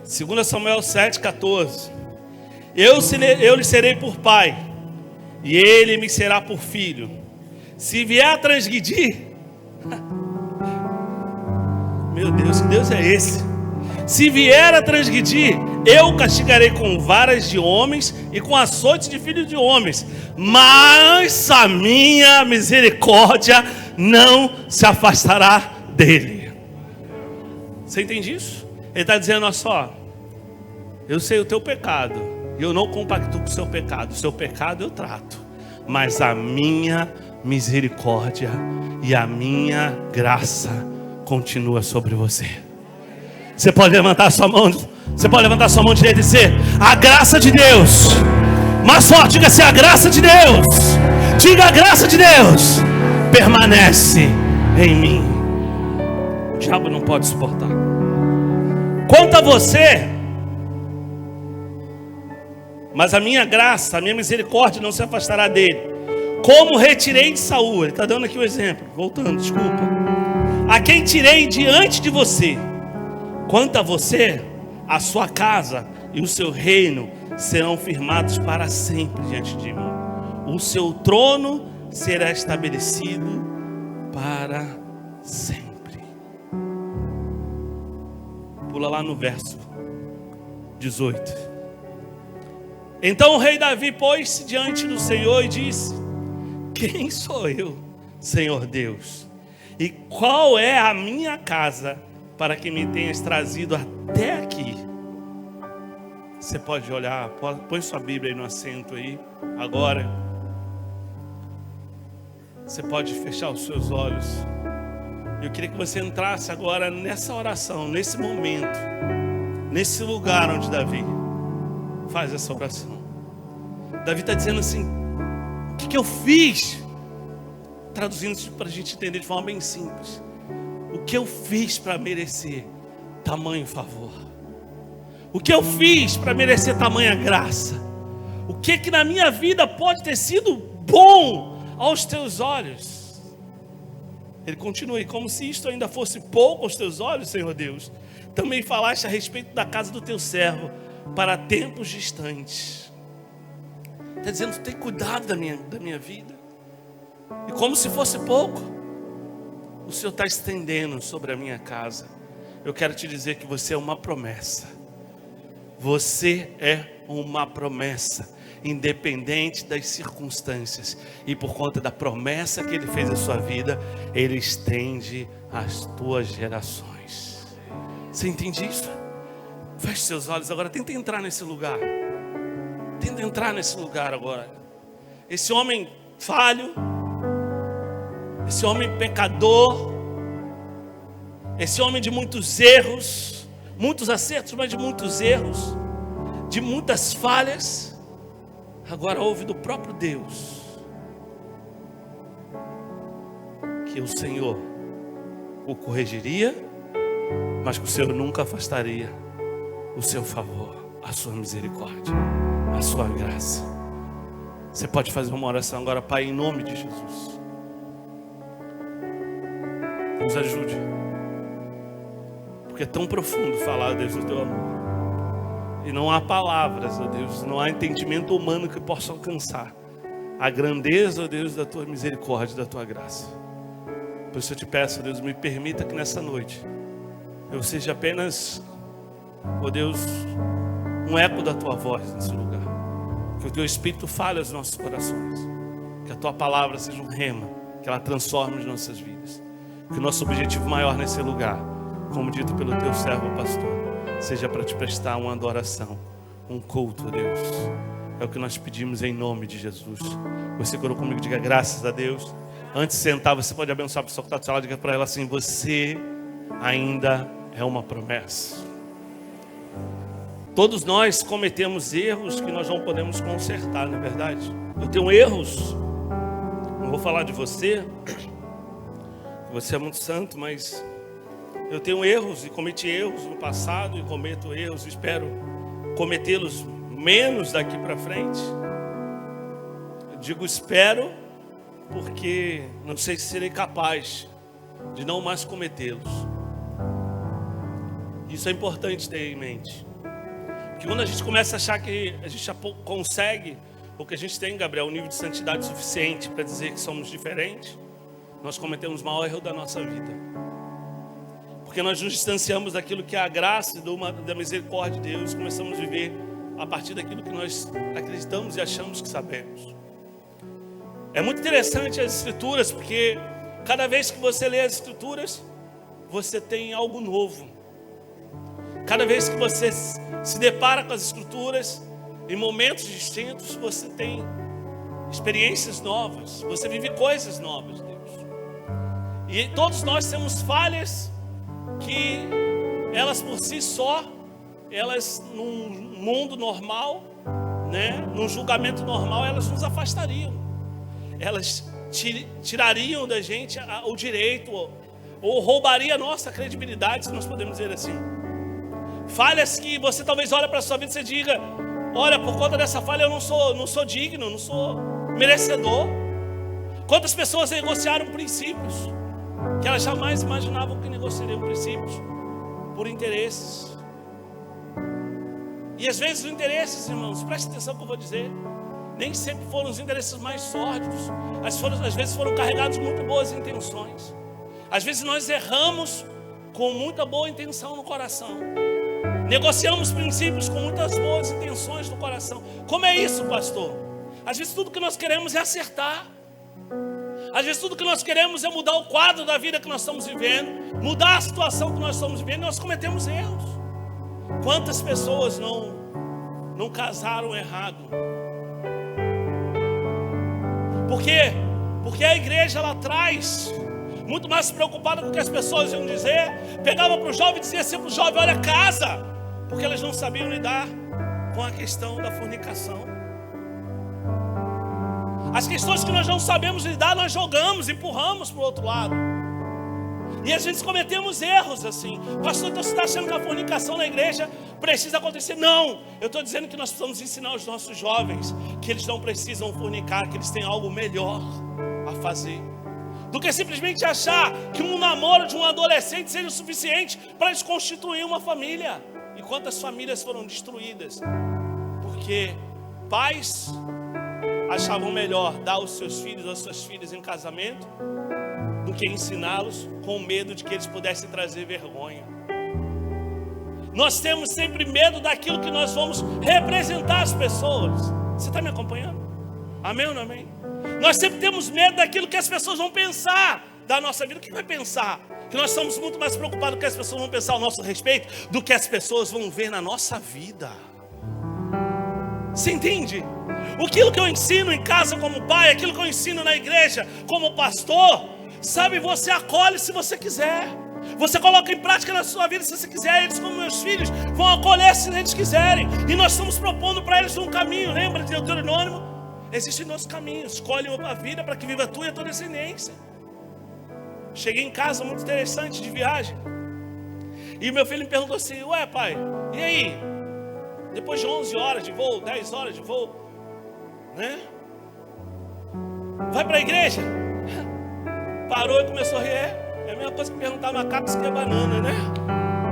2 Samuel 7,14. Eu lhe serei por pai, e ele me será por filho. Se vier a transgredir, meu Deus, que Deus é esse? Se vier a transgredir, eu o castigarei com varas de homens e com açoites de filhos de homens, mas a minha misericórdia não se afastará dele. Você entende isso? Ele está dizendo: olha só, eu sei o teu pecado, e eu não compactuo com o seu pecado eu trato, mas a minha misericórdia e a minha graça continua sobre você. Você pode levantar sua mão, direita e dizer: a graça de Deus. Mais forte, diga assim: a graça de Deus. Diga: a graça de Deus permanece em mim. O diabo não pode suportar. Quanto a você, mas a minha graça, a minha misericórdia não se afastará dele, como retirei de Saul. Ele está dando aqui um exemplo, voltando, desculpa. A quem tirei diante de você. Quanto a você, a sua casa e o seu reino serão firmados para sempre diante de mim. O seu trono será estabelecido para sempre. Pula lá no verso 18. Então o rei Davi pôs-se diante do Senhor e disse: quem sou eu, Senhor Deus? E qual é a minha casa para que me tenhas trazido até aqui? Você pode olhar, põe sua Bíblia aí no assento aí, agora. Você pode fechar os seus olhos. Eu queria que você entrasse agora nessa oração, nesse momento, nesse lugar onde Davi faz essa oração. Davi está dizendo assim: o que eu fiz? Traduzindo isso para a gente entender de forma bem simples. O que eu fiz para merecer tamanho favor? O que eu fiz para merecer tamanha graça? O que na minha vida pode ter sido bom aos teus olhos? Ele continua: e como se isto ainda fosse pouco aos teus olhos, Senhor Deus, também falaste a respeito da casa do teu servo para tempos distantes. Está dizendo: tem cuidado da minha vida. E como se fosse pouco, o Senhor está estendendo sobre a minha casa. Eu quero te dizer que você é uma promessa. Você é uma promessa, independente das circunstâncias. E por conta da promessa que Ele fez à sua vida, Ele estende às tuas gerações. Você entende isso? Feche seus olhos agora, tenta entrar nesse lugar. Tenta entrar nesse lugar agora. Esse homem falho, esse homem pecador, esse homem de muitos erros, muitos acertos, mas de muitos erros, de muitas falhas, agora ouve do próprio Deus que o Senhor o corrigiria, mas que o Senhor nunca afastaria o seu favor, a sua misericórdia, a sua graça. Você pode fazer uma oração agora: Pai, em nome de Jesus, nos ajude, porque é tão profundo falar, Deus, do teu amor, e não há palavras, ó Deus, não há entendimento humano que possa alcançar a grandeza, ó Deus, da tua misericórdia, da tua graça. Por isso eu te peço, ó Deus, me permita que nessa noite eu seja apenas, ó Deus, um eco da tua voz nesse lugar, que o teu Espírito fale aos nossos corações, que a tua palavra seja um rema, que ela transforme as nossas vidas. Que o nosso objetivo maior nesse lugar, como dito pelo teu servo pastor, seja para te prestar uma adoração, um culto a Deus. É o que nós pedimos em nome de Jesus. Você orou comigo, diga graças a Deus. Antes de sentar, você pode abençoar a pessoa que está do seu lado, diga para ela assim: você ainda é uma promessa. Todos nós cometemos erros que nós não podemos consertar, não é verdade? Eu tenho erros, não vou falar de você, você é muito santo, mas eu tenho erros e cometi erros no passado e cometo erros e espero cometê-los menos daqui para frente. Eu digo espero porque não sei se serei capaz de não mais cometê-los. Isso é importante ter em mente. Que quando a gente começa a achar que a gente já consegue, ou que a gente tem, Gabriel, um nível de santidade suficiente para dizer que somos diferentes, nós cometemos o maior erro da nossa vida. Porque nós nos distanciamos daquilo que é a graça e da misericórdia de Deus, começamos a viver a partir daquilo que nós acreditamos e achamos que sabemos. É muito interessante as escrituras, porque cada vez que você lê as escrituras, você tem algo novo. Cada vez que você se depara com as escrituras, em momentos distintos, você tem experiências novas, você vive coisas novas, Deus. E todos nós temos falhas que elas por si só, elas num mundo normal, né, num julgamento normal, elas nos afastariam. Elas tirariam da gente o direito, ou roubaria a nossa credibilidade, se nós podemos dizer assim. Falhas que você talvez olhe para a sua vida e você diga: olha, por conta dessa falha eu não sou digno, não sou merecedor. Quantas pessoas negociaram princípios que elas jamais imaginavam que negociariam princípios por interesses. E às vezes os interesses, irmãos, preste atenção no que eu vou dizer, nem sempre foram os interesses mais sórdidos. Às vezes foram carregados de muito boas intenções. Às vezes nós erramos com muita boa intenção no coração. Negociamos princípios com muitas boas intenções no coração. Como é isso, pastor? Às vezes tudo que nós queremos é acertar. Às vezes tudo que nós queremos é mudar o quadro da vida que nós estamos vivendo, mudar a situação que nós estamos vivendo, e nós cometemos erros. Quantas pessoas não casaram errado? Por quê? Porque a igreja ela traz, muito mais preocupada com o que as pessoas iam dizer, pegava para o jovem e dizia assim para o jovem: olha, casa, porque elas não sabiam lidar com a questão da fornicação. As questões que nós não sabemos lidar, nós jogamos, empurramos para o outro lado. E às vezes cometemos erros assim. Pastor, então você está achando que a fornicação na igreja precisa acontecer? Não, eu estou dizendo que nós precisamos ensinar os nossos jovens que eles não precisam fornicar, que eles têm algo melhor a fazer, do que simplesmente achar que um namoro de um adolescente seja o suficiente para eles constituir uma família. E quantas famílias foram destruídas porque pais achavam melhor dar os seus filhos ou as suas filhas em casamento do que ensiná-los, com medo de que eles pudessem trazer vergonha. Nós temos sempre medo daquilo que nós vamos representar as pessoas. Você está me acompanhando? Amém ou não amém? Nós sempre temos medo daquilo que as pessoas vão pensar da nossa vida. O que vai pensar? Que nós estamos muito mais preocupados com o que as pessoas vão pensar ao nosso respeito do que as pessoas vão ver na nossa vida. Você entende? Aquilo que eu ensino em casa como pai, aquilo que eu ensino na igreja como pastor, sabe, você acolhe se você quiser. Você coloca em prática na sua vida se você quiser. Eles, como meus filhos, vão acolher se eles quiserem. E nós estamos propondo para eles um caminho. Lembra de Deuteronômio? Existem dois caminhos. Escolhe uma vida para que viva tu e a tua descendência. Cheguei em casa muito interessante de viagem, e meu filho me perguntou assim: ué, pai, e aí? Depois de 11 horas de voo, 10 horas de voo, né? Vai para a igreja? Parou e começou a rir. É a mesma coisa que perguntar macaco se quer banana, né?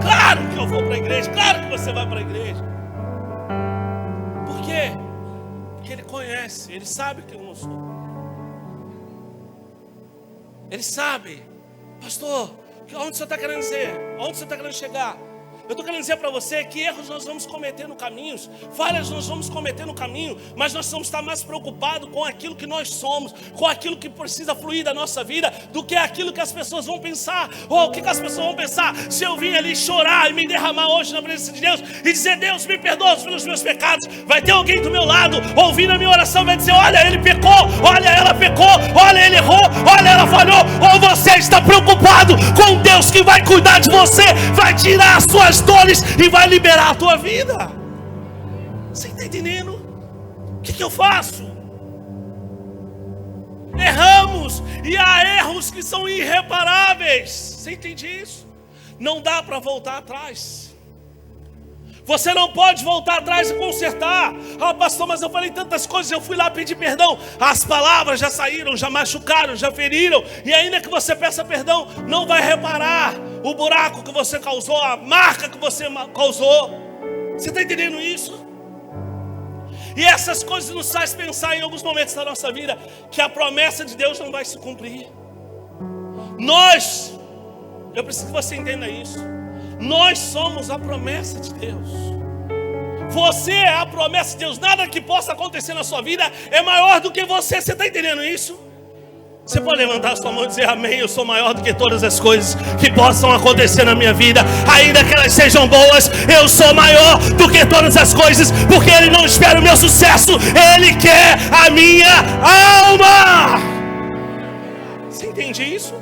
Claro que eu vou para a igreja, claro que você vai para a igreja. Por quê? Porque ele conhece, ele sabe que eu não sou. Ele sabe. Pastor, onde o senhor está querendo dizer? Onde o senhor está querendo chegar? Eu estou querendo dizer para você que erros nós vamos cometer no caminho, falhas nós vamos cometer no caminho, mas nós vamos estar mais preocupados com aquilo que nós somos, com aquilo que precisa fluir da nossa vida, do que aquilo que as pessoas vão pensar. Ou o que as pessoas vão pensar se eu vim ali chorar e me derramar hoje na presença de Deus e dizer: Deus, me perdoa pelos meus pecados. Vai ter alguém do meu lado ouvindo a minha oração, vai dizer: olha, ele pecou, olha, ela pecou, olha, ele errou, olha, ela falhou. Ou você está preocupado com Deus que vai cuidar de você, vai tirar as suas dores e vai liberar a tua vida. Você está entendendo? O que eu faço? Erramos, e há erros que são irreparáveis. Você entende isso? Não dá para voltar atrás. Você não pode voltar atrás e consertar. Ah, pastor, mas eu falei tantas coisas, eu fui lá pedir perdão. As palavras já saíram, já machucaram, já feriram. E ainda que você peça perdão, não vai reparar o buraco que você causou, a marca que você causou. Você está entendendo isso? E essas coisas nos fazem pensar em alguns momentos da nossa vida que a promessa de Deus não vai se cumprir. Eu preciso que você entenda isso. Nós somos a promessa de Deus. Você é a promessa de Deus. Nada que possa acontecer na sua vida é maior do que você. Você está entendendo isso? Você pode levantar a sua mão e dizer amém. Eu sou maior do que todas as coisas que possam acontecer na minha vida, ainda que elas sejam boas. Eu sou maior do que todas as coisas, porque Ele não espera o meu sucesso, Ele quer a minha alma. Você entende isso?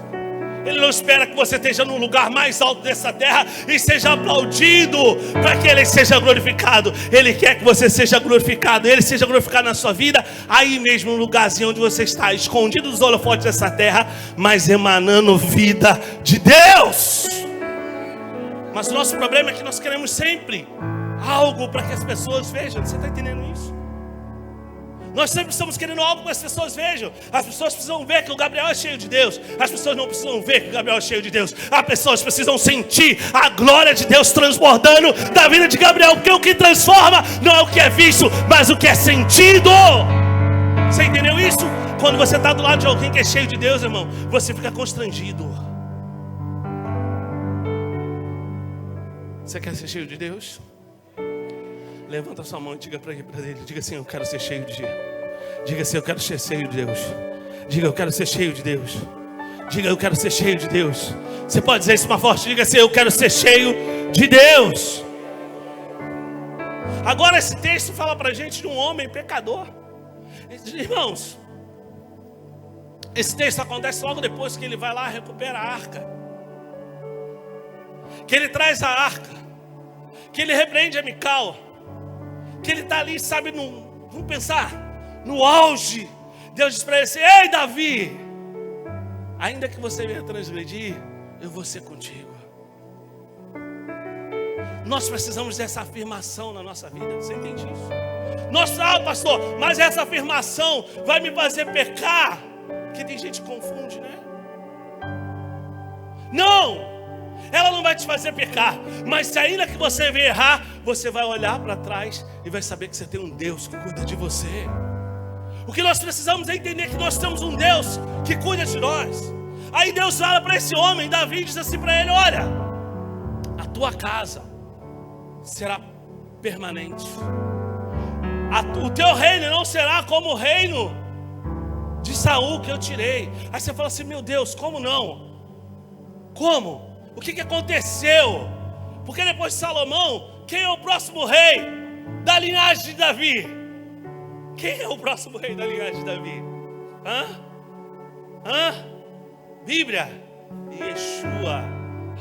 Ele não espera que você esteja no lugar mais alto dessa terra e seja aplaudido para que Ele seja glorificado. Ele quer que você seja glorificado, Ele seja glorificado na sua vida, aí mesmo no lugarzinho onde você está, escondido dos holofotes dessa terra, mas emanando vida de Deus. Mas o nosso problema é que nós queremos sempre algo para que as pessoas vejam. Você está entendendo isso? Nós sempre estamos querendo algo que as pessoas vejam. As pessoas precisam ver que o Gabriel é cheio de Deus. As pessoas não precisam ver que o Gabriel é cheio de Deus. As pessoas precisam sentir a glória de Deus transbordando da vida de Gabriel. Porque o que transforma não é o que é visto, mas o que é sentido. Você entendeu isso? Quando você está do lado de alguém que é cheio de Deus, irmão, você fica constrangido. Você quer ser cheio de Deus? Levanta a sua mão e diga para ele. Diga assim, eu quero ser cheio de Deus. Diga assim, eu quero ser cheio de Deus. Diga, eu quero ser cheio de Deus. Diga, eu quero ser cheio de Deus. Você pode dizer isso mais forte? Diga assim, eu quero ser cheio de Deus. Agora esse texto fala para a gente de um homem pecador. Irmãos, esse texto acontece logo depois que ele vai lá e recupera a arca. Que ele traz a arca. Que ele repreende a Mical. Que ele está ali, sabe, vamos pensar, no auge. Deus diz para ele assim, ei Davi, ainda que você venha transgredir, eu vou ser contigo. Nós precisamos dessa afirmação na nossa vida, você entende isso? Pastor, mas essa afirmação vai me fazer pecar? Porque tem gente que confunde, né? Não! Ela não vai te fazer pecar, mas se ainda que você venha errar, você vai olhar para trás e vai saber que você tem um Deus que cuida de você. O que nós precisamos é entender que nós temos um Deus que cuida de nós. Aí Deus olha para esse homem, Davi, e diz assim para ele, olha, a tua casa será permanente. O teu reino não será como o reino de Saul que eu tirei. Aí você fala assim, meu Deus, como não? Como? O que aconteceu? Porque depois de Salomão, quem é o próximo rei da linhagem de Davi? Quem é o próximo rei da linhagem de Davi? Bíblia. Yeshua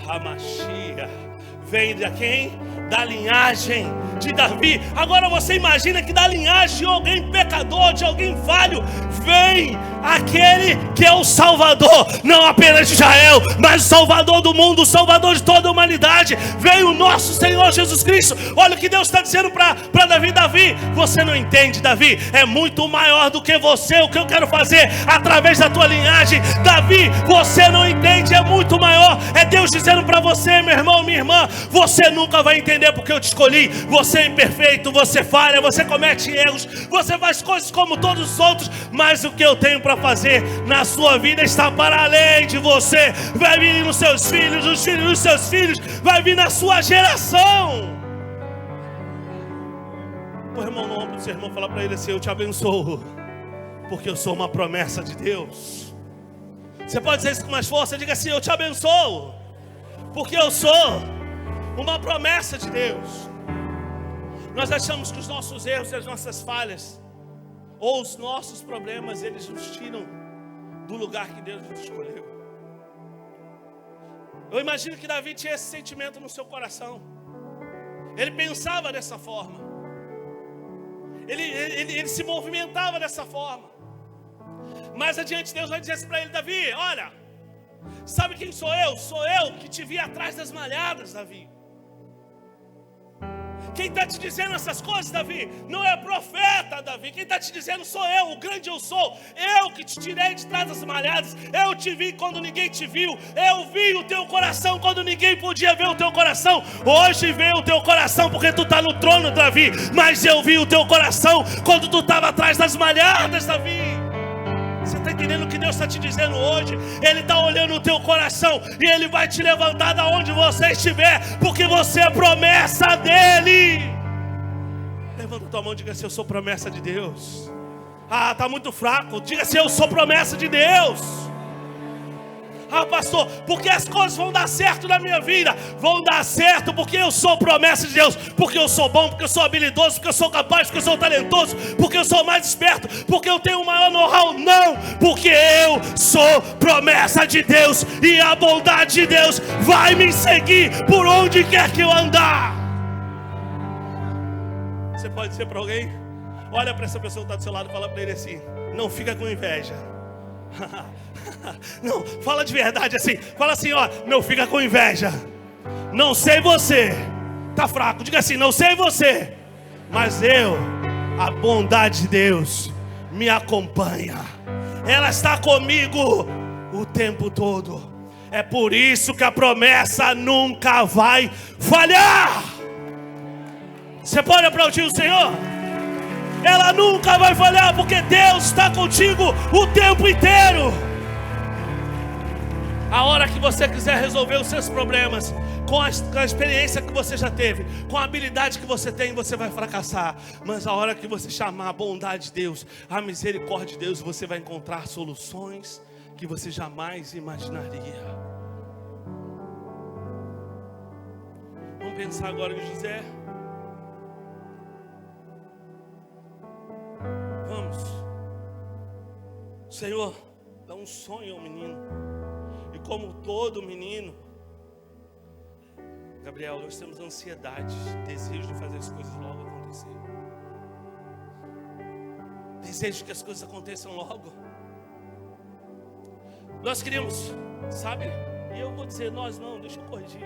HaMashiach. Vem de quem? Da linhagem de Davi. Agora você imagina que da linhagem de alguém pecador, de alguém falho, vem aquele que é o Salvador, não apenas de Israel, mas o Salvador do mundo, o Salvador de toda a humanidade. Veio o nosso Senhor Jesus Cristo. Olha o que Deus está dizendo para Davi. Davi, você não entende, Davi, é muito maior do que você, o que eu quero fazer através da tua linhagem. Davi, você não entende, é muito maior. É Deus dizendo para você, meu irmão, minha irmã, você nunca vai entender porque eu te escolhi. Você é imperfeito, você falha, você comete erros, você faz coisas como todos os outros, mas o que eu tenho para fazer na sua vida está para além de você. Vai vir nos seus filhos, os filhos dos seus filhos, vai vir na sua geração. Põe a mão no ombro do seu irmão, fala para ele assim, eu te abençoo, porque eu sou uma promessa de Deus. Você pode dizer isso com mais força, diga assim, eu te abençoo, porque eu sou uma promessa de Deus. Nós achamos que os nossos erros e as nossas falhas, ou os nossos problemas, eles nos tiram do lugar que Deus nos escolheu. Eu imagino que Davi tinha esse sentimento no seu coração. Ele pensava dessa forma. Ele se movimentava dessa forma. Mas adiante Deus vai dizer assim para ele, Davi, olha, sabe quem sou eu? Sou eu que te vi atrás das malhadas, Davi. Quem está te dizendo essas coisas, Davi, não é profeta, Davi. Quem está te dizendo sou eu, o grande eu sou. Eu que te tirei de trás das malhadas. Eu te vi quando ninguém te viu. Eu vi o teu coração quando ninguém podia ver o teu coração. Hoje veio o teu coração porque tu está no trono, Davi. Mas eu vi o teu coração quando tu estava atrás das malhadas, Davi. Você está entendendo o que Deus está te dizendo hoje? Ele está olhando o teu coração e Ele vai te levantar da onde você estiver, porque você é promessa dEle. Levanta tua mão e diga assim: eu sou promessa de Deus. Ah, está muito fraco. Diga assim: eu sou promessa de Deus. Ah, pastor, porque as coisas vão dar certo na minha vida? Vão dar certo porque eu sou promessa de Deus. Porque eu sou bom, porque eu sou habilidoso, porque eu sou capaz, porque eu sou talentoso, porque eu sou mais esperto, porque eu tenho o maior know-how. Não, porque eu sou promessa de Deus. E a bondade de Deus vai me seguir por onde quer que eu andar. Você pode dizer para alguém? Olha para essa pessoa que está do seu lado e fala para ele assim: não fica com inveja. Não, fala de verdade assim. Fala assim, ó: não fica com inveja. Não sei você, tá fraco. Diga assim: não sei você, mas a bondade de Deus me acompanha. Ela está comigo o tempo todo. É por isso que a promessa nunca vai falhar. Você pode aplaudir o Senhor? Ela nunca vai falhar, porque Deus está contigo o tempo inteiro. A hora que você quiser resolver os seus problemas, com a experiência que você já teve, com a habilidade que você tem, você vai fracassar. Mas a hora que você chamar a bondade de Deus, a misericórdia de Deus, você vai encontrar soluções que você jamais imaginaria. Vamos pensar agora em José. Vamos. Senhor, dá um sonho ao menino. E como todo menino, Gabriel, nós temos ansiedade, desejo de fazer as coisas logo acontecer. Desejo que as coisas aconteçam logo. Nós queríamos, sabe? E eu vou dizer, nós não, deixa eu corrigir.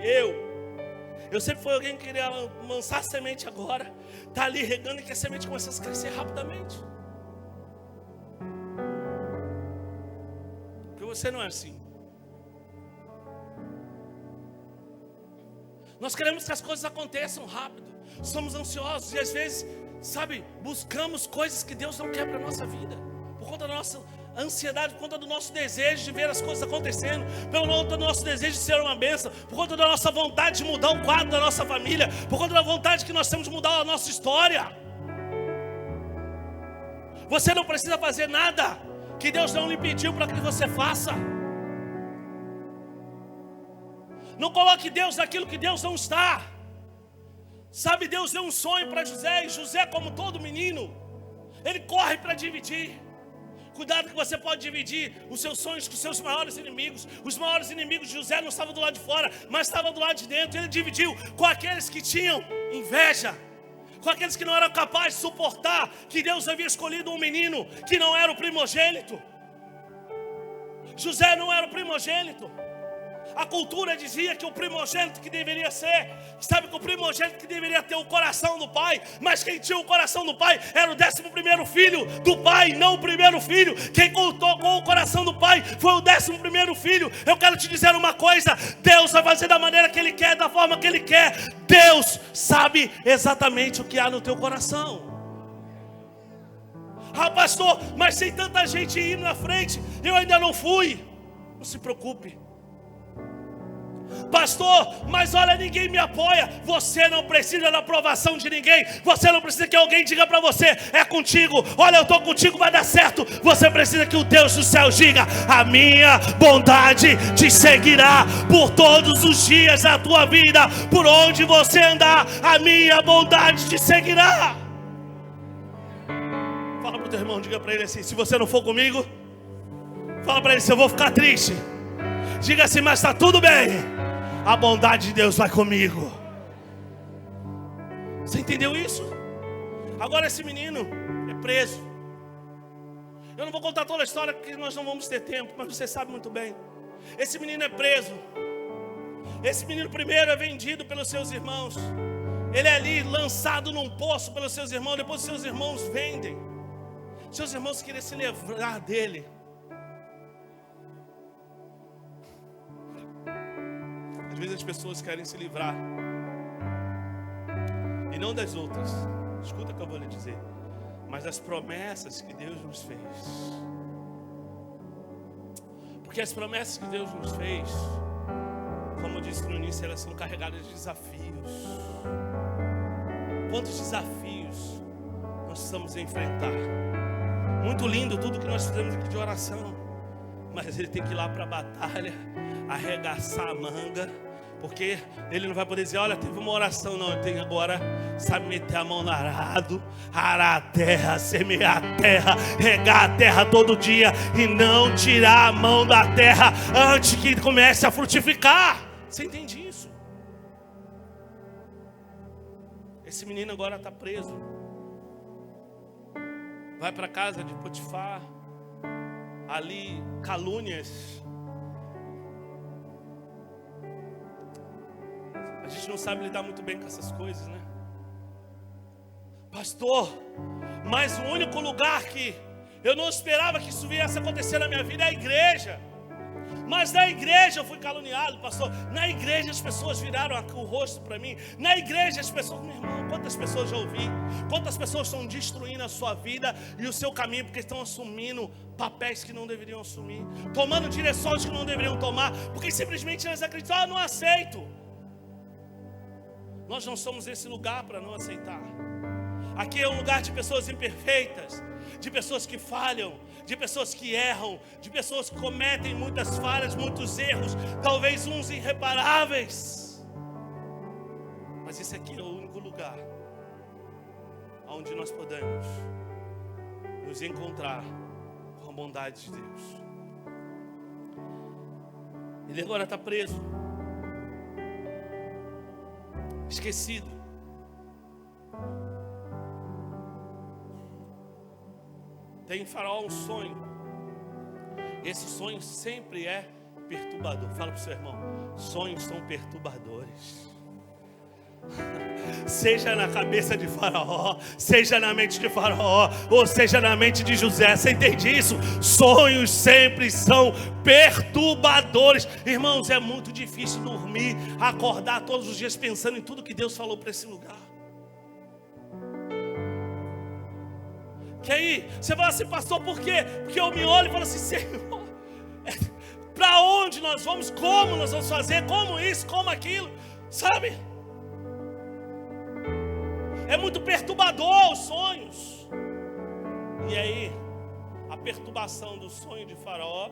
Eu sempre fui alguém que queria lançar semente agora. Tá ali regando e que a semente começasse a crescer rapidamente. Porque você não é assim. Nós queremos que as coisas aconteçam rápido. Somos ansiosos e às vezes, sabe, buscamos coisas que Deus não quer para a nossa vida. Por conta da nossa ansiedade, por conta do nosso desejo de ver as coisas acontecendo, por conta do nosso desejo de ser uma bênção, por conta da nossa vontade de mudar o quadro da nossa família, por conta da vontade que nós temos de mudar a nossa história. Você não precisa fazer nada que Deus não lhe pediu para que você faça. Não coloque Deus naquilo que Deus não está. Sabe, Deus deu um sonho para José, e José, como todo menino, ele corre para dividir. Cuidado que você pode dividir os seus sonhos com os seus maiores inimigos. Os maiores inimigos de José não estavam do lado de fora, mas estavam do lado de dentro. Ele dividiu com aqueles que tinham inveja, com aqueles que não eram capazes de suportar que Deus havia escolhido um menino que não era o primogênito. José não era o primogênito. A cultura dizia que o primogênito que deveria ser, sabe, que o primogênito que deveria ter o coração do pai, mas quem tinha o coração do pai era o 11º filho do pai, não o primeiro filho. Quem contou com o coração do pai foi o 11º filho. Eu quero te dizer uma coisa: Deus vai fazer da maneira que Ele quer, da forma que Ele quer. Deus sabe exatamente o que há no teu coração. Ah, pastor, mas tem tanta gente indo na frente, eu ainda não fui. Não se preocupe. Pastor, mas olha, ninguém me apoia. Você não precisa da aprovação de ninguém. Você não precisa que alguém diga para você: é contigo, olha, eu estou contigo, vai dar certo. Você precisa que o Deus do céu diga: a minha bondade te seguirá por todos os dias da tua vida. Por onde você andar, a minha bondade te seguirá. Fala para o teu irmão, diga para ele assim: se você não for comigo, fala para ele: se eu vou ficar triste, diga assim: mas está tudo bem, a bondade de Deus vai comigo. Você entendeu isso? Agora esse menino é preso. Eu não vou contar toda a história porque nós não vamos ter tempo, mas você sabe muito bem. Esse menino é preso. Esse menino primeiro é vendido pelos seus irmãos. Ele é ali lançado num poço pelos seus irmãos. Depois seus irmãos vendem. Seus irmãos queriam se livrar dele. Às vezes as pessoas querem se livrar, e não das outras. Escuta o que eu vou lhe dizer. Mas das promessas que Deus nos fez. Porque as promessas que Deus nos fez, como eu disse no início, elas são carregadas de desafios. Quantos desafios nós precisamos enfrentar? Muito lindo tudo que nós fizemos aqui de oração, mas ele tem que ir lá para a batalha, arregaçar a manga, porque ele não vai poder dizer, olha, teve uma oração. Não, ele tem agora, sabe, meter a mão no arado, arar a terra, semear a terra, regar a terra todo dia e não tirar a mão da terra antes que comece a frutificar. Você entende isso? Esse menino agora está preso. Vai para a casa de Potifar. Ali, calúnias. A gente não sabe lidar muito bem com essas coisas, né? Pastor, mas o único lugar que eu não esperava que isso viesse acontecer na minha vida é a igreja. Mas na igreja eu fui caluniado, pastor. Na igreja as pessoas viraram o rosto para mim. Na igreja as pessoas, meu irmão, quantas pessoas já ouvi? Quantas pessoas estão destruindo a sua vida e o seu caminho porque estão assumindo papéis que não deveriam assumir, tomando direções que não deveriam tomar, porque simplesmente elas acreditam, não aceito. Nós não somos esse lugar para não aceitar. Aqui é um lugar de pessoas imperfeitas, de pessoas que falham, de pessoas que erram, de pessoas que cometem muitas falhas, muitos erros, talvez uns irreparáveis. Mas esse aqui é o único lugar onde nós podemos nos encontrar com a bondade de Deus. Ele agora está preso, esquecido. Tem em Faraó um sonho. Esse sonho sempre é perturbador. Fala para o seu irmão, sonhos são perturbadores. Seja na cabeça de Faraó, seja na mente de Faraó, ou seja na mente de José. Você entende isso? Sonhos sempre são perturbadores. Irmãos, é muito difícil dormir, acordar todos os dias pensando em tudo que Deus falou para esse lugar. Que aí, você fala assim, pastor, por quê? Porque eu me olho e falo assim, Senhor, para onde nós vamos? Como nós vamos fazer? Como isso? Como aquilo? Sabe? É muito perturbador os sonhos. E aí, a perturbação do sonho de Faraó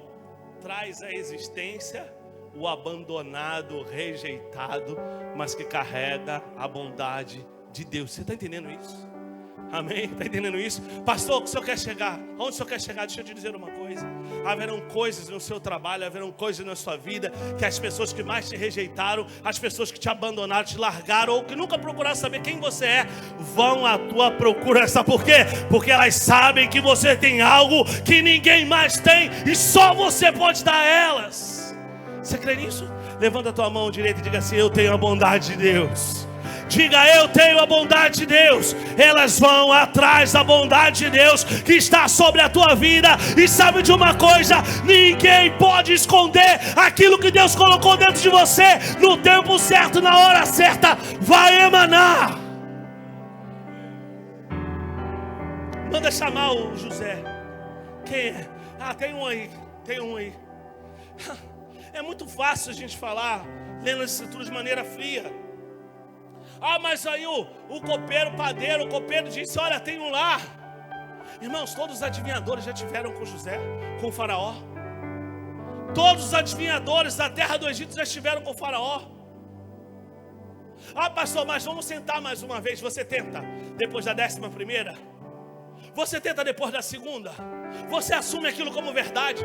traz à existência o abandonado, o rejeitado, mas que carrega a bondade de Deus. Você está entendendo isso? Amém? Está entendendo isso? Pastor, o que o senhor quer chegar? Aonde o senhor quer chegar? Deixa eu te dizer uma coisa. Haverão coisas no seu trabalho, haverão coisas na sua vida que as pessoas que mais te rejeitaram, as pessoas que te abandonaram, te largaram, ou que nunca procuraram saber quem você é, vão à tua procura. Sabe por quê? Porque elas sabem que você tem algo que ninguém mais tem e só você pode dar a elas. Você crê nisso? Levanta a tua mão direita e diga assim, eu tenho a bondade de Deus. Diga, eu tenho a bondade de Deus. Elas vão atrás da bondade de Deus que está sobre a tua vida. E sabe de uma coisa? Ninguém pode esconder aquilo que Deus colocou dentro de você. No tempo certo, na hora certa, vai emanar. Manda chamar o José. Quem é? Ah, tem um aí. Tem um aí. É muito fácil a gente falar, lendo as escrituras de maneira fria. Ah, mas aí o copeiro, o padeiro, o copeiro disse, olha, tem um lá. Irmãos, todos os adivinhadores já tiveram com José, com o Faraó. Todos os adivinhadores da terra do Egito já estiveram com o Faraó. Ah, pastor, mas vamos sentar mais uma vez. Você tenta depois da 11ª? Você tenta depois da 2ª? Você assume aquilo como verdade?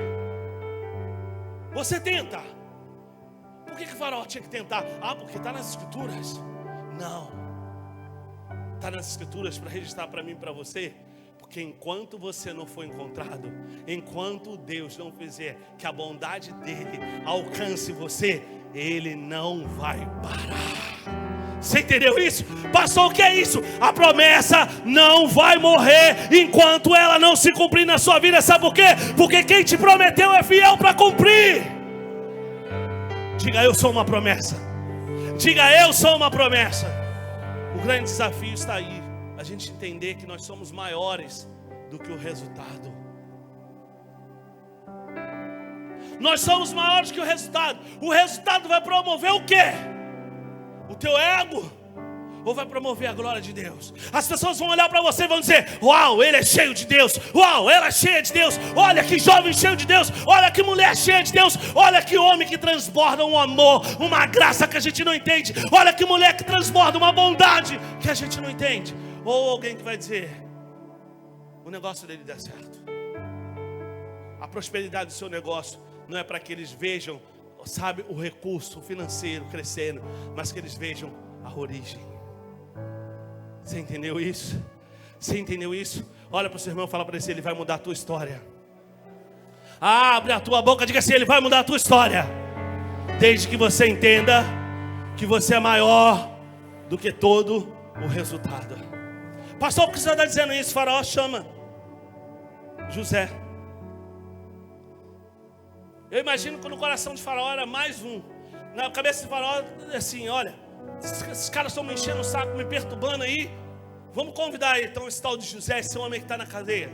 Você tenta. Por que o Faraó tinha que tentar? Ah, porque está nas escrituras. Não, está nas escrituras para registrar para mim e para você. Porque enquanto você não for encontrado, enquanto Deus não fizer que a bondade dele alcance você, ele não vai parar. Você entendeu isso? Pastor, o que é isso? A promessa não vai morrer enquanto ela não se cumprir na sua vida. Sabe por quê? Porque quem te prometeu é fiel para cumprir. Diga, eu sou uma promessa. Diga, eu sou uma promessa. O grande desafio está aí, a gente entender que nós somos maiores do que o resultado. Nós somos maiores que o resultado. O resultado vai promover o quê? O teu ego? Ou vai promover a glória de Deus? As pessoas vão olhar para você e vão dizer: uau, ele é cheio de Deus. Uau, ela é cheia de Deus. Olha que jovem cheio de Deus. Olha que mulher cheia de Deus. Olha que homem que transborda um amor, uma graça que a gente não entende. Olha que mulher que transborda uma bondade que a gente não entende. Ou alguém que vai dizer: o negócio dele dá certo. A prosperidade do seu negócio não é para que eles vejam, sabe, o recurso financeiro crescendo, mas que eles vejam a origem. Você entendeu isso? Você entendeu isso? Olha para o seu irmão e fala para ele: ele vai mudar a tua história. Abre a tua boca, diga assim: ele vai mudar a tua história. Desde que você entenda que você é maior do que todo o resultado. Pastor, por que você está dizendo isso? Faraó chama José. Eu imagino que no coração de Faraó era mais um. Na cabeça de Faraó, assim: olha, esses caras estão me enchendo o saco, me perturbando aí. Vamos convidar aí, então, esse tal de José, esse homem que está na cadeia.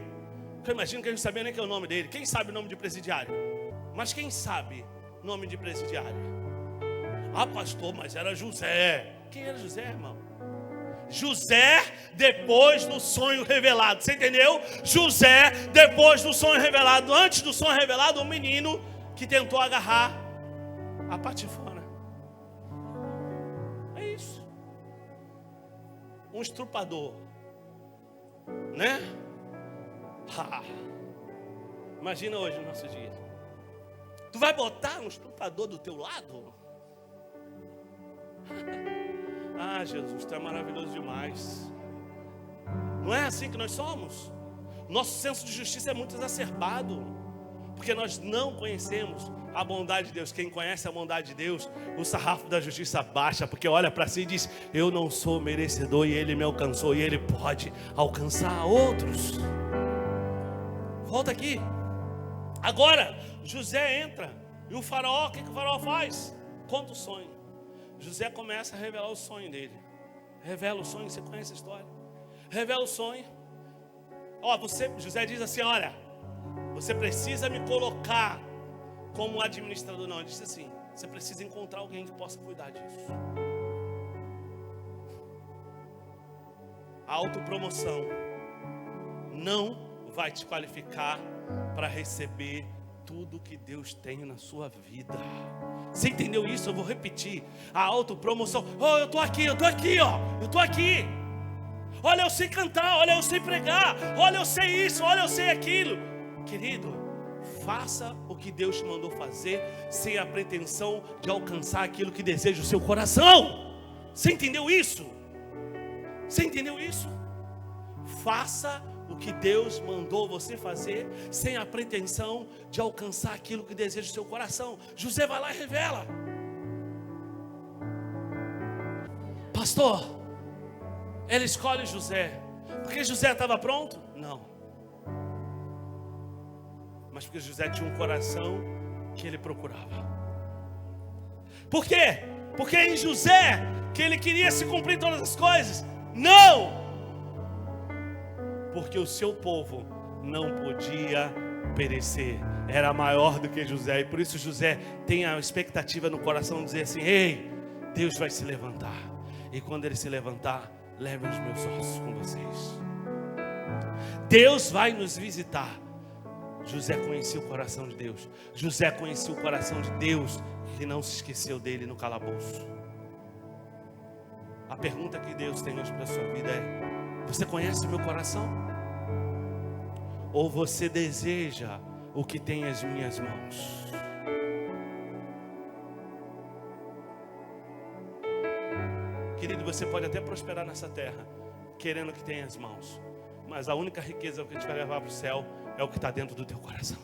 Eu imagino que a gente não sabia nem que é o nome dele. Quem sabe o nome de presidiário? Mas quem sabe o nome de presidiário? Ah, pastor, mas era José. Quem era José, irmão? José depois do sonho revelado. Você entendeu? José depois do sonho revelado. Antes do sonho revelado, um menino que tentou agarrar a patifona. É isso. Um estrupador, né? Imagina hoje no nosso dia. Tu vai botar um estrupador do teu lado? Ah, Jesus, tu é maravilhoso demais. Não é assim que nós somos? Nosso senso de justiça é muito exacerbado, porque nós não conhecemos a bondade de Deus. Quem conhece a bondade de Deus, o sarrafo da justiça baixa, porque olha para si e diz: eu não sou merecedor e Ele me alcançou, e Ele pode alcançar outros. Volta aqui. Agora, José entra, e o faraó, o que o faraó faz? Conta o sonho. José começa a revelar o sonho dele. Revela o sonho, você conhece a história. Revela o sonho. José diz assim: olha, você precisa me colocar como administrador. Não, ele disse assim: você precisa encontrar alguém que possa cuidar disso. A autopromoção não vai te qualificar para receber tudo que Deus tem na sua vida. Você entendeu isso? Eu vou repetir. A autopromoção: eu estou aqui, ó. Eu estou aqui. Olha, eu sei cantar, olha, eu sei pregar, olha, eu sei isso, olha, eu sei aquilo. Querido, faça o que Deus te mandou fazer, sem a pretensão de alcançar aquilo que deseja o seu coração. Você entendeu isso? Você entendeu isso? Faça o que Deus mandou você fazer, sem a pretensão de alcançar aquilo que deseja o seu coração. José vai lá e revela. Pastor, ele escolhe José porque José estava pronto? Não. Mas porque José tinha um coração que ele procurava. Por quê? Porque em José que ele queria se cumprir todas as coisas? Não! Porque o seu povo não podia perecer, era maior do que José. E por isso José tem a expectativa no coração de dizer assim: ei, Deus vai se levantar. E quando Ele se levantar, levem os meus ossos com vocês. Deus vai nos visitar. José conhecia o coração de Deus. José conhecia o coração de Deus, que não se esqueceu dele no calabouço. A pergunta que Deus tem hoje para a sua vida é: você conhece o meu coração? Ou você deseja o que tem as minhas mãos? Querido, você pode até prosperar nessa terra, querendo o que tem as mãos, mas a única riqueza que a gente vai levar para o céu é o que está dentro do teu coração.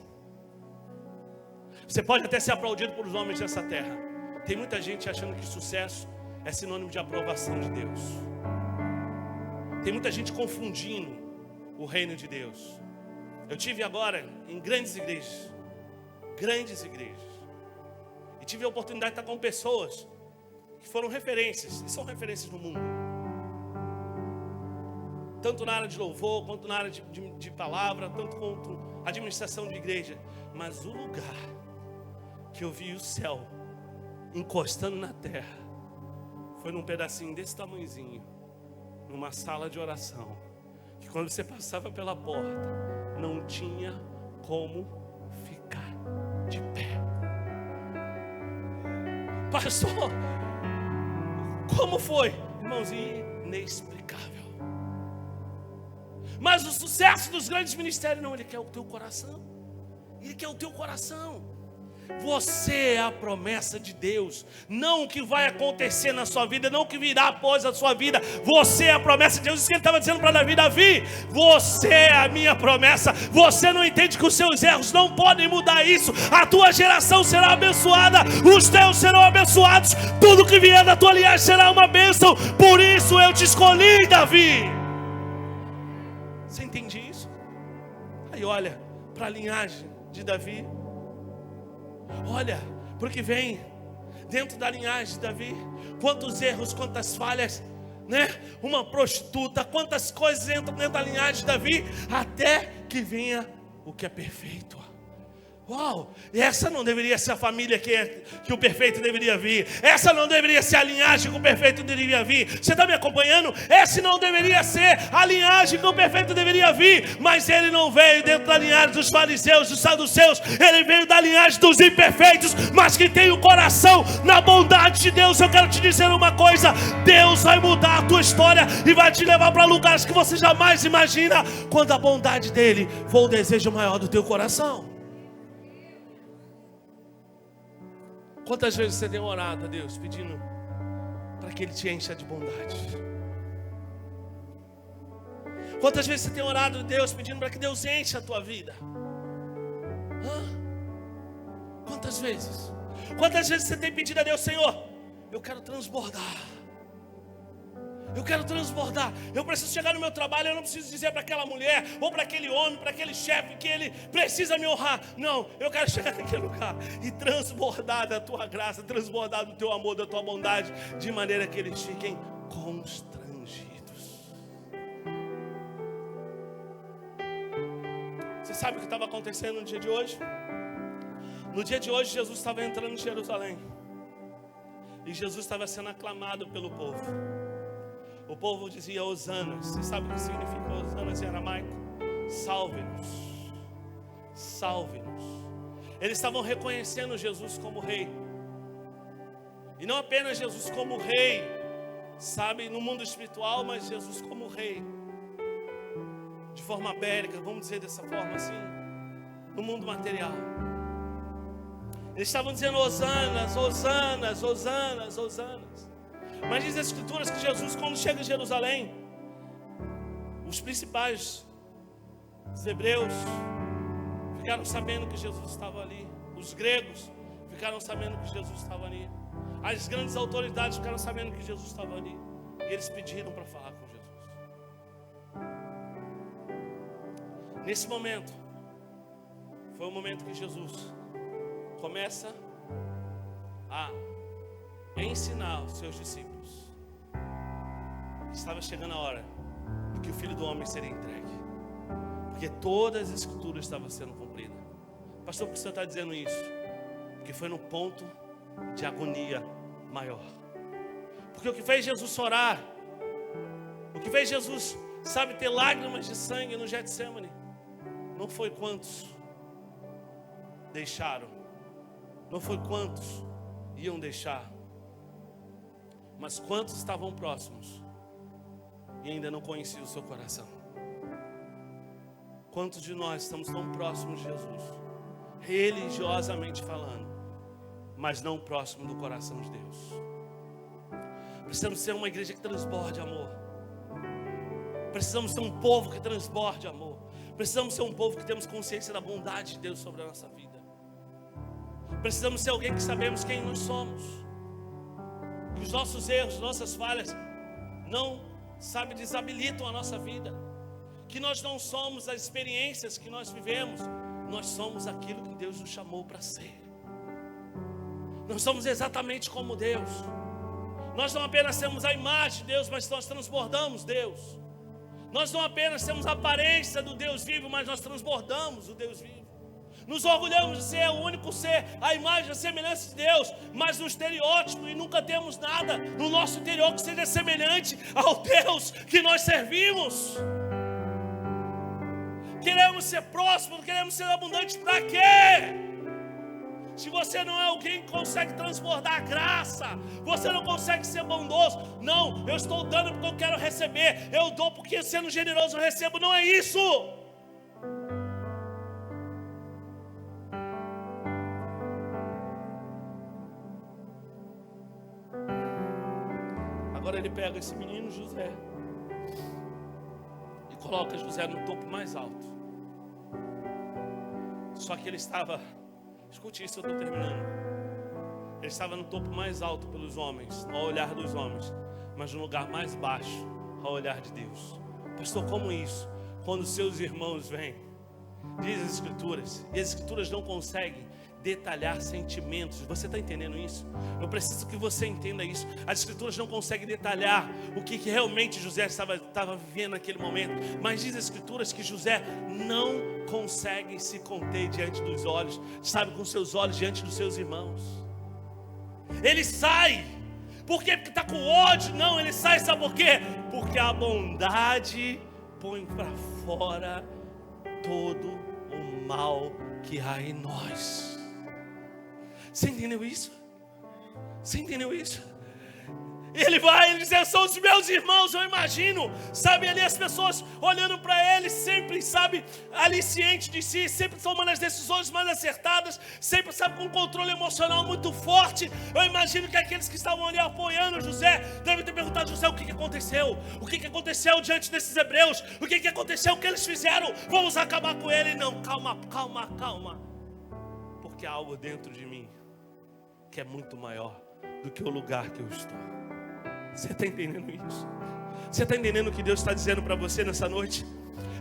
Você pode até ser aplaudido por os homens dessa terra. Tem muita gente achando que sucesso é sinônimo de aprovação de Deus. Tem muita gente confundindo o reino de Deus. Eu tive agora em grandes igrejas, e tive a oportunidade de estar com pessoas que foram referências, e são referências no mundo, tanto na área de louvor, quanto na área de palavra, tanto quanto administração de igreja. Mas o lugar que eu vi o céu encostando na terra foi num pedacinho desse tamanhozinho, numa sala de oração, que quando você passava pela porta, não tinha como ficar de pé. Pastor, como foi? Irmãozinho, inexplicável. Mas o sucesso dos grandes ministérios, não, ele quer o teu coração. Ele quer o teu coração. Você é a promessa de Deus, não o que vai acontecer na sua vida, não o que virá após a sua vida. Você é a promessa de Deus. Isso que ele estava dizendo para Davi: Davi, você é a minha promessa. Você não entende que os seus erros não podem mudar isso. A tua geração será abençoada, os teus serão abençoados, tudo que vier da tua linhagem será uma bênção. Por isso eu te escolhi, Davi. Você entende isso? Aí olha para a linhagem de Davi. Olha porque vem dentro da linhagem de Davi. Quantos erros, quantas falhas, né? Uma prostituta, quantas coisas entram dentro da linhagem de Davi, até que venha o que é perfeito. Uau, essa não deveria ser a família que o perfeito deveria vir. Essa não deveria ser a linhagem que o perfeito deveria vir. Você está me acompanhando? Essa não deveria ser a linhagem que o perfeito deveria vir. Mas ele não veio dentro da linhagem dos fariseus, dos saduceus. Ele veio da linhagem dos imperfeitos, mas que tem o coração na bondade de Deus. Eu quero te dizer uma coisa: Deus vai mudar a tua história e vai te levar para lugares que você jamais imagina, quando a bondade dele for o desejo maior do teu coração. Quantas vezes você tem orado a Deus pedindo para que Ele te encha de bondade? Quantas vezes você tem orado a Deus pedindo para que Deus encha a tua vida? Quantas vezes? Quantas vezes você tem pedido a Deus: Senhor, eu quero transbordar. Eu quero transbordar. Eu preciso chegar no meu trabalho. Eu não preciso dizer para aquela mulher, ou para aquele homem, para aquele chefe, que ele precisa me honrar. Não, eu quero chegar naquele lugar e transbordar da tua graça, transbordar do teu amor, da tua bondade, de maneira que eles fiquem constrangidos. Você sabe o que estava acontecendo no dia de hoje? No dia de hoje, Jesus estava entrando em Jerusalém, e Jesus estava sendo aclamado pelo povo. O povo dizia Hosanas. Você sabe o que significa Hosanas em aramaico? Salve-nos, salve-nos. Eles estavam reconhecendo Jesus como rei. E não apenas Jesus como rei, sabe, no mundo espiritual, mas Jesus como rei de forma bélica, vamos dizer dessa forma assim, no mundo material. Eles estavam dizendo Hosanas, Hosanas, Hosanas, Hosanas. Mas diz as escrituras que Jesus, quando chega em Jerusalém, os principais, os hebreus, ficaram sabendo que Jesus estava ali. Os gregos ficaram sabendo que Jesus estava ali. As grandes autoridades ficaram sabendo que Jesus estava ali. E eles pediram para falar com Jesus. Nesse momento, foi o momento que Jesus começa a ensinar os seus discípulos. Estava chegando a hora de que o Filho do Homem seria entregue, porque todas as escrituras estavam sendo cumpridas. Pastor, por que você está dizendo isso? Porque foi no ponto de agonia maior. Porque o que fez Jesus orar, o que fez Jesus, sabe, ter lágrimas de sangue no Getsemane, não foi quantos deixaram, não foi quantos iam deixar, mas quantos estavam próximos e ainda não conheciam o seu coração. Quantos de nós estamos tão próximos de Jesus, religiosamente falando, mas não próximo do coração de Deus? Precisamos ser uma igreja que transborde amor. Precisamos ser um povo que transborde amor. Precisamos ser um povo que temos consciência da bondade de Deus sobre a nossa vida. Precisamos ser alguém que sabemos quem nós somos. que os nossos erros, nossas falhas não, desabilitam a nossa vida. Que nós não somos as experiências que nós vivemos, nós somos aquilo que Deus nos chamou para ser. Nós somos exatamente como Deus. Nós não apenas temos a imagem de Deus, mas nós transbordamos Deus. Nós não apenas temos a aparência do Deus vivo, mas nós transbordamos o Deus vivo. Nos orgulhamos de ser o único ser, a imagem, a semelhança de Deus, mas no estereótipo, e nunca temos nada no nosso interior que seja semelhante ao Deus que nós servimos. Queremos ser prósperos, queremos ser abundantes, para quê? Se você não é alguém que consegue transbordar a graça, você não consegue ser bondoso. Não, eu estou dando porque eu quero receber, eu dou porque sendo generoso eu recebo. Não é isso. Agora ele pega esse menino José e coloca José no topo mais alto. Só que ele estava, escute isso, eu estou terminando. Ele estava no topo mais alto pelos homens, ao olhar dos homens, mas no lugar mais baixo, ao olhar de Deus. Pastor, como isso? Quando seus irmãos vêm, diz as Escrituras, e as Escrituras não conseguem detalhar sentimentos. Você está entendendo isso? Eu preciso que você entenda isso. As Escrituras não conseguem detalhar o que realmente José estava vivendo naquele momento. Mas diz as Escrituras que José não consegue se conter diante dos olhos, sabe, com seus olhos diante dos seus irmãos. Ele sai. Por quê? Porque está com ódio? Não, ele sai, sabe por quê? Porque a bondade põe para fora todo o mal que há em nós. Você entendeu isso? Você entendeu isso? Ele vai, ele diz, são os meus irmãos, eu imagino, sabe, ali as pessoas olhando para ele, sempre, sabe, ali ciente de si, sempre tomando as decisões mais acertadas, sempre, sabe, com um controle emocional muito forte. Eu imagino que aqueles que estavam ali apoiando José, devem ter perguntado, José, o que aconteceu? O que aconteceu diante desses hebreus? O que aconteceu? O que eles fizeram? Vamos acabar com ele? Não, calma, porque há algo dentro de mim que é muito maior do que o lugar que eu estou. Você está entendendo isso? Você está entendendo o que Deus está dizendo para você nessa noite?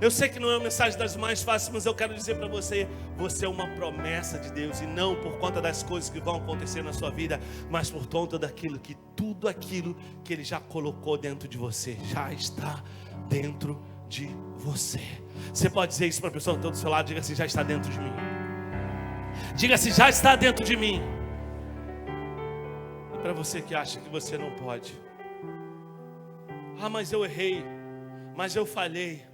Eu sei que não é uma mensagem das mais fáceis, mas eu quero dizer para você, você é uma promessa de Deus, e não por conta das coisas que vão acontecer na sua vida, mas por conta daquilo que, tudo aquilo que Ele já colocou dentro de você, já está dentro de você. Você pode dizer isso para a pessoa que está do seu lado, diga assim, já está dentro de mim. Diga assim, já está dentro de mim. E para você que acha que você não pode, mas eu errei, mas eu falhei,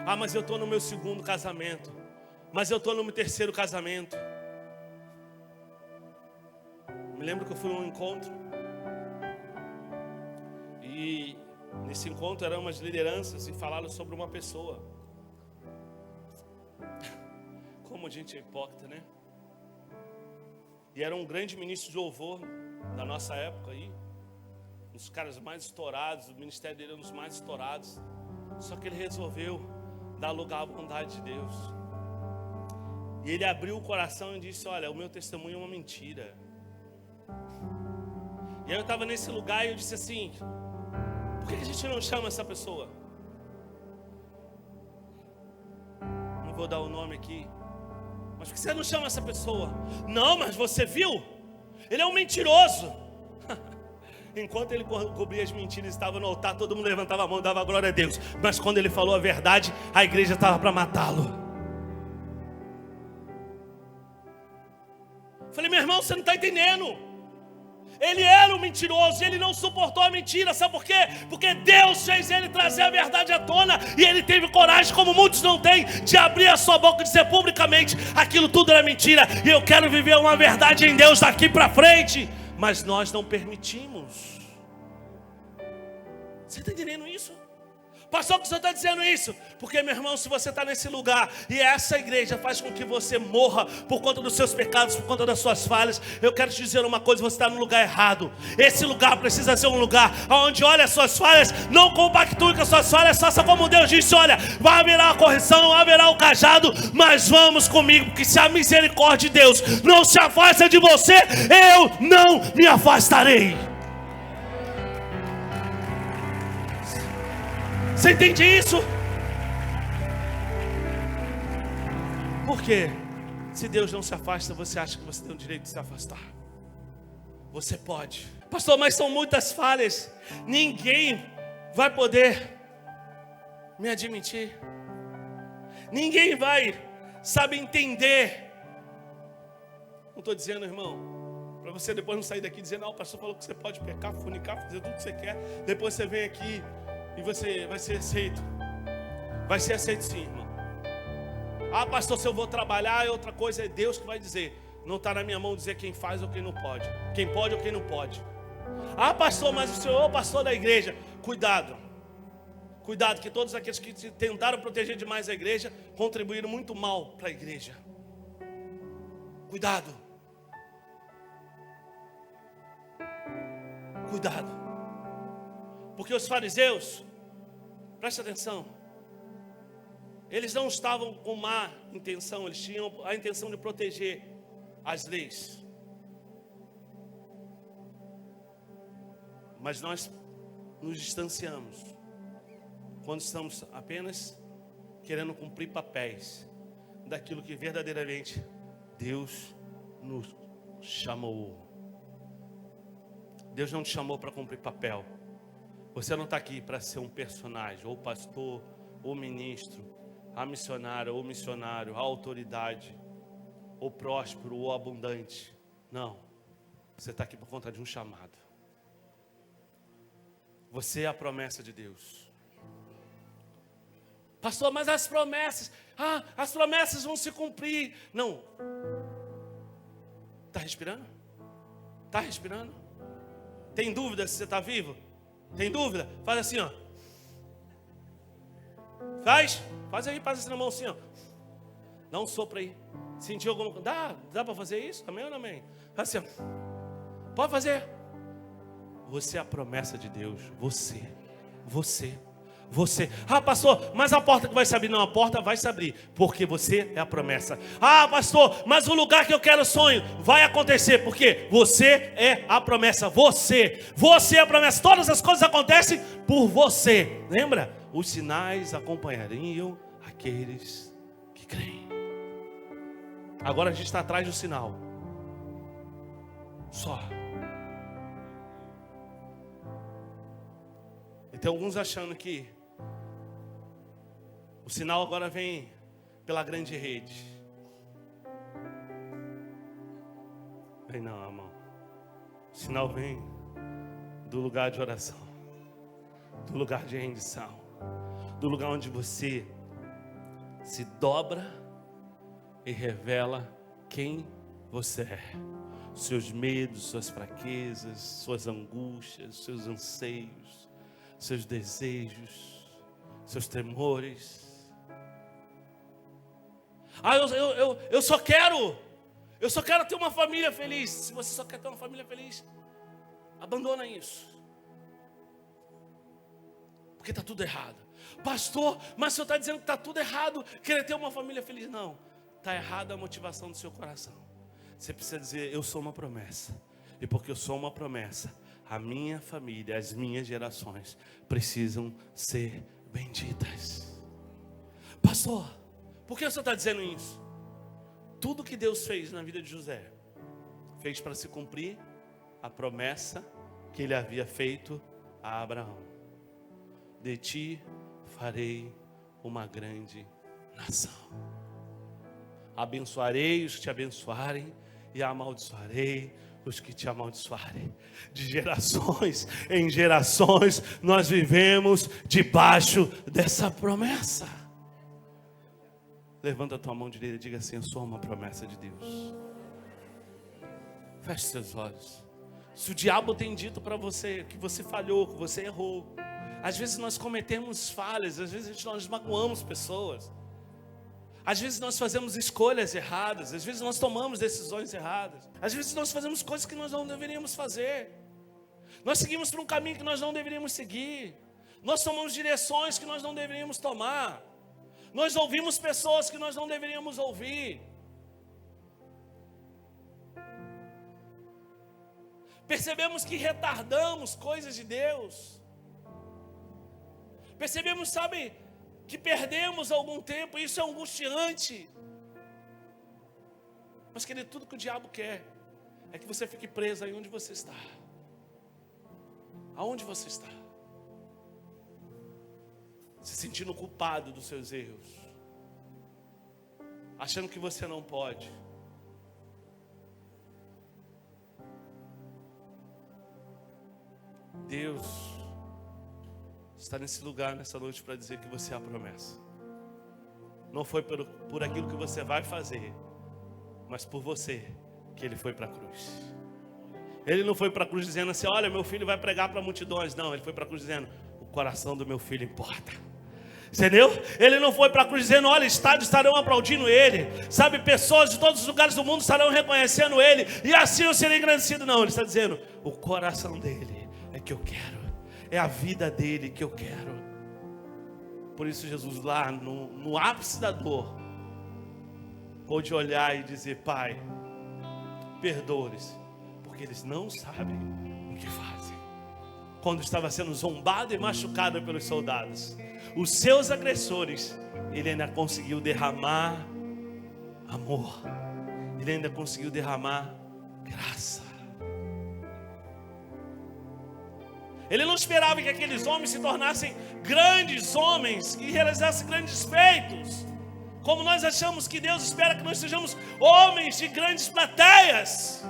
mas eu estou no meu segundo casamento, mas eu estou no meu terceiro casamento. Me lembro que eu fui a um encontro, e nesse encontro eram umas lideranças e falaram sobre uma pessoa. Como a gente é hipócrita, né? E era um grande ministro de louvor da nossa época aí, um dos caras mais estourados, o ministério dele é um dos mais estourados. Só que ele resolveu dar lugar à bondade de Deus. E ele abriu o coração e disse, olha, o meu testemunho é uma mentira. E aí eu estava nesse lugar e eu disse assim, por que a gente não chama essa pessoa? Não vou dar o nome aqui. Mas por que você não chama essa pessoa? Não, mas você viu? Ele é um mentiroso. Enquanto ele cobria as mentiras, estava no altar, todo mundo levantava a mão e dava glória a Deus. Mas quando ele falou a verdade, a igreja estava para matá-lo. Falei, meu irmão, você não está entendendo. Ele era um mentiroso, ele não suportou a mentira, sabe por quê? Porque Deus fez ele trazer a verdade à tona, e ele teve coragem, como muitos não têm, de abrir a sua boca e dizer publicamente, aquilo tudo era mentira, e eu quero viver uma verdade em Deus daqui para frente. Mas nós não permitimos. Você está entendendo isso? Pastor, por que você está dizendo isso? Porque, meu irmão, se você está nesse lugar e essa igreja faz com que você morra por conta dos seus pecados, por conta das suas falhas, eu quero te dizer uma coisa, você está no lugar errado. Esse lugar precisa ser um lugar onde olha as suas falhas, não compactue com as suas falhas, faça como Deus disse, olha, vai haverá a correção, haverá o cajado, mas vamos comigo, porque se a misericórdia de Deus não se afasta de você, eu não me afastarei. Você entende isso? Por quê? Se Deus não se afasta, você acha que você tem o direito de se afastar? Você pode. Pastor, mas são muitas falhas. Ninguém vai poder me admitir. Ninguém vai, sabe, entender. Não estou dizendo, irmão, para você depois não sair daqui dizendo, não, o pastor falou que você pode pecar, fornicar, fazer tudo que você quer. Depois você vem aqui e você vai ser aceito. Vai ser aceito sim, irmão. Ah, pastor, se eu vou trabalhar, é outra coisa, é Deus que vai dizer. Não está na minha mão dizer quem faz ou quem não pode. Quem pode ou quem não pode. Ah, pastor, mas o senhor é o pastor da igreja. Cuidado. Cuidado, que todos aqueles que tentaram proteger demais a igreja contribuíram muito mal para a igreja. Cuidado. Cuidado. Porque os fariseus, presta atenção, eles não estavam com má intenção, eles tinham a intenção de proteger as leis. Mas nós nos distanciamos quando estamos apenas querendo cumprir papéis daquilo que verdadeiramente Deus nos chamou. Deus não te chamou para cumprir papel. Você não está aqui para ser um personagem, ou pastor, ou ministro, a missionária, ou missionário, a autoridade, ou próspero, ou abundante. Não. Você está aqui por conta de um chamado. Você é a promessa de Deus. Pastor, mas as promessas, as promessas vão se cumprir. Não. Está respirando? Está respirando? Tem dúvida se você está vivo? Tem dúvida? Faz assim, ó. Faz aí, passa assim na mão assim, ó. Dá um sopro aí. Sentiu alguma coisa? Dá para fazer isso? Amém ou não amém? Faz assim, ó. Pode fazer. Você é a promessa de Deus. Você. Ah, pastor, mas a porta que vai se abrir? Não, a porta vai se abrir, porque você é a promessa. Ah, pastor, mas o lugar que eu quero sonho vai acontecer, porque você é a promessa. Você é a promessa. Todas as coisas acontecem por você. Lembra? Os sinais acompanhariam aqueles que creem. Agora a gente está atrás do sinal. Só. E tem alguns achando que o sinal agora vem pela grande rede. Vem não, irmão. O sinal vem do lugar de oração, do lugar de rendição, do lugar onde você se dobra e revela quem você é. Seus medos, suas fraquezas, suas angústias, seus anseios, seus desejos, seus temores. Eu só quero ter uma família feliz. Se você só quer ter uma família feliz, abandona isso. Porque está tudo errado. Pastor, mas o senhor está dizendo que está tudo errado, querer ter uma família feliz. Não, está errada a motivação do seu coração. Você precisa dizer, eu sou uma promessa. E porque eu sou uma promessa, a minha família, as minhas gerações precisam ser benditas. Pastor, por que o senhor está dizendo isso? Tudo que Deus fez na vida de José, fez para se cumprir a promessa que ele havia feito a Abraão. De ti farei uma grande nação. Abençoarei os que te abençoarem e amaldiçoarei os que te amaldiçoarem. De gerações em gerações nós vivemos debaixo dessa promessa. Levanta a tua mão direita e diga assim, eu sou uma promessa de Deus. Feche seus olhos. Se o diabo tem dito para você que você falhou, que você errou, às vezes nós cometemos falhas, às vezes nós magoamos pessoas, às vezes nós fazemos escolhas erradas, às vezes nós tomamos decisões erradas, às vezes nós fazemos coisas que nós não deveríamos fazer, nós seguimos por um caminho que nós não deveríamos seguir, nós tomamos direções que nós não deveríamos tomar, nós ouvimos pessoas que nós não deveríamos ouvir. Percebemos que retardamos coisas de Deus. Percebemos, sabe, que perdemos algum tempo, e isso é angustiante. Mas, querido, tudo que o diabo quer é que você fique preso aí onde você está. Aonde você está? Se sentindo culpado dos seus erros, achando que você não pode. Deus está nesse lugar, nessa noite, para dizer que você é a promessa. Não foi por aquilo que você vai fazer, mas por você que Ele foi para a cruz. Ele não foi para a cruz dizendo assim: olha, meu filho vai pregar para multidões. Não, Ele foi para a cruz dizendo: o coração do meu filho importa. Entendeu? Ele não foi para a cruz dizendo: olha, estádios estarão aplaudindo Ele, sabe, pessoas de todos os lugares do mundo estarão reconhecendo Ele, e assim eu serei engrandecido. Não, Ele está dizendo: o coração dele é que eu quero, é a vida dele que eu quero. Por isso Jesus, lá no ápice da dor, pôde olhar e dizer: Pai, perdoa-lhes, porque eles não sabem o que fazem. Quando estava sendo zombado e machucado pelos soldados, os seus agressores, Ele ainda conseguiu derramar amor, Ele ainda conseguiu derramar graça. Ele não esperava que aqueles homens se tornassem grandes homens, que realizassem grandes feitos, como nós achamos que Deus espera que nós sejamos homens de grandes plateias.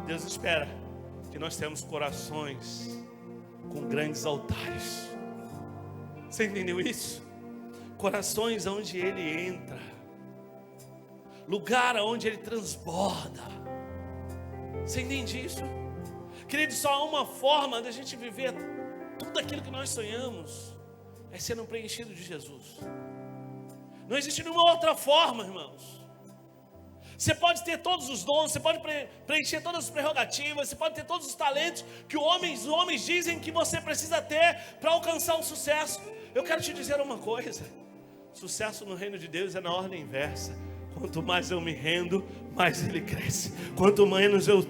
Deus espera que nós tenhamos corações com grandes altares. Você entendeu isso? Corações onde Ele entra, lugar onde Ele transborda. Você entende isso? Querido, só há uma forma de a gente viver tudo aquilo que nós sonhamos, é sendo preenchido de Jesus. Não existe nenhuma outra forma, irmãos. Você pode ter todos os dons, você pode preencher todas as prerrogativas, você pode ter todos os talentos que os homens dizem que você precisa ter para alcançar o sucesso. Eu quero te dizer uma coisa: sucesso no reino de Deus é na ordem inversa. Quanto mais eu me rendo, mais Ele cresce. Quanto menos eu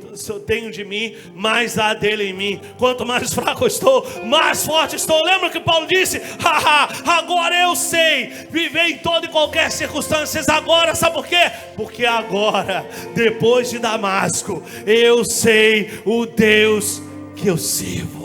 tenho de mim, mais há dele em mim. Quanto mais fraco eu estou, mais forte estou. Lembra que Paulo disse: agora eu sei viver em toda e qualquer circunstância. Agora, sabe por quê? Porque agora, depois de Damasco, eu sei o Deus que eu sirvo.